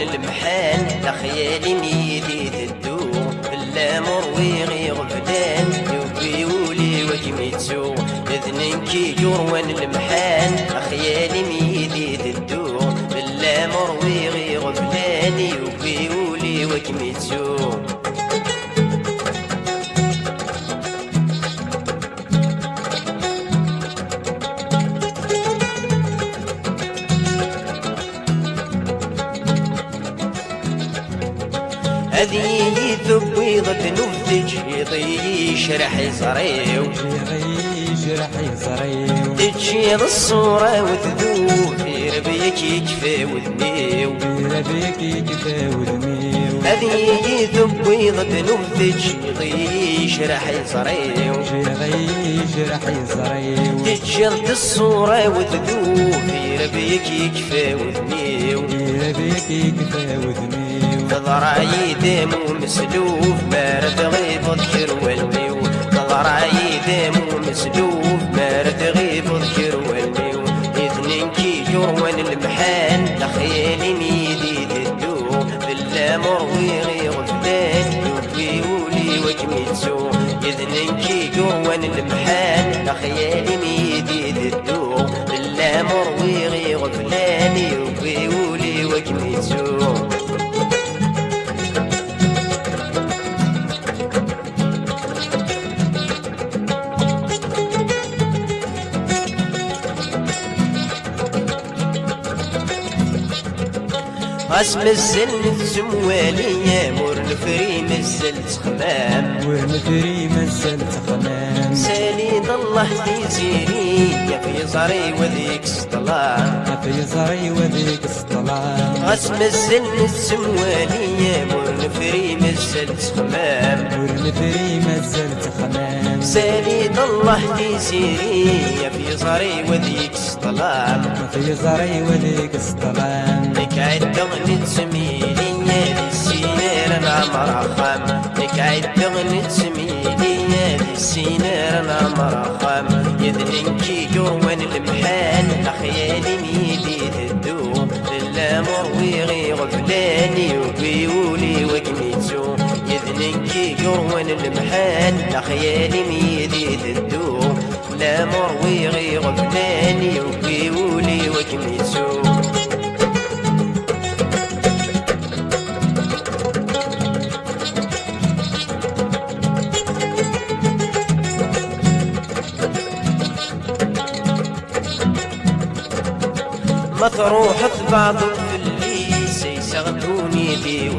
المحال لا خيالي ميدي تدور بالامر ويغي غفلان يوبي ولي وجميتسو اذنين كي جروان المحال لا خيالي ميدي تدور بالامر ويغي غفلان يوبي ولي وجميتسو هذي ثبيضة نفتج يضيش رح يصريو تجي الصورة وتذوب في ربيك يكفى وذنيو هذي ثبيضة نفتج يضيش رح يصريو تجي الصورة وتذوب في ربيك يكفى وذنيو ضراي دم مسلوف بارد غيب ذكر والميو ضراي دم مسلوف بارد غيب ذكر والميو اثنين كي جروان المحال لخيالي ميدي تدو بالامر ويغي غفلان يوبي ولي وجميتسو اثنين كي جروان المحال لخيالي ميدي تدو بالامر ويغي غفلان يوبي ولي وجميتسو اسم الزل الزموالية مور نفري مزلت خمام ساليد الله في زيري يا في زري وذيك اسطلام اسم الزل الزموالية مور نفري مزلت خمام ساليد الله في زيري يا في زري وذيك اسطلام لك عدغني تسميلي يا السينار العمر خام لك عدغني تسميلي يا السينار العمر خام يذنين كي جروان المحال لخيالي ميدي تدو للامر ويغي غفلان يوبي ولي وجميتسو يذنين كي جروان المحال لخيالي ميدي تدو للامر ويغي غفلان يوبي ولي وجميتسو مطروح بعض في اللي سيسغدوني بي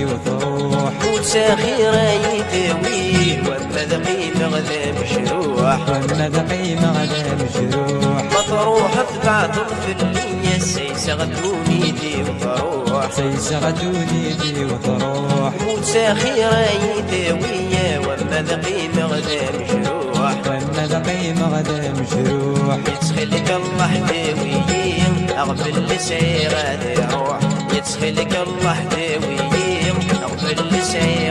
وثروح وتساخي راي ثوي ومذقي مغذى مجروح مطروح بعض في اللي سيسغدوني بي وثروح وتساخي راي ثوي ومذقي مغذى مجروح يتسخلك الله داويين اغفل لسي غادي روح يتسخلك الله داويين اغفل لسي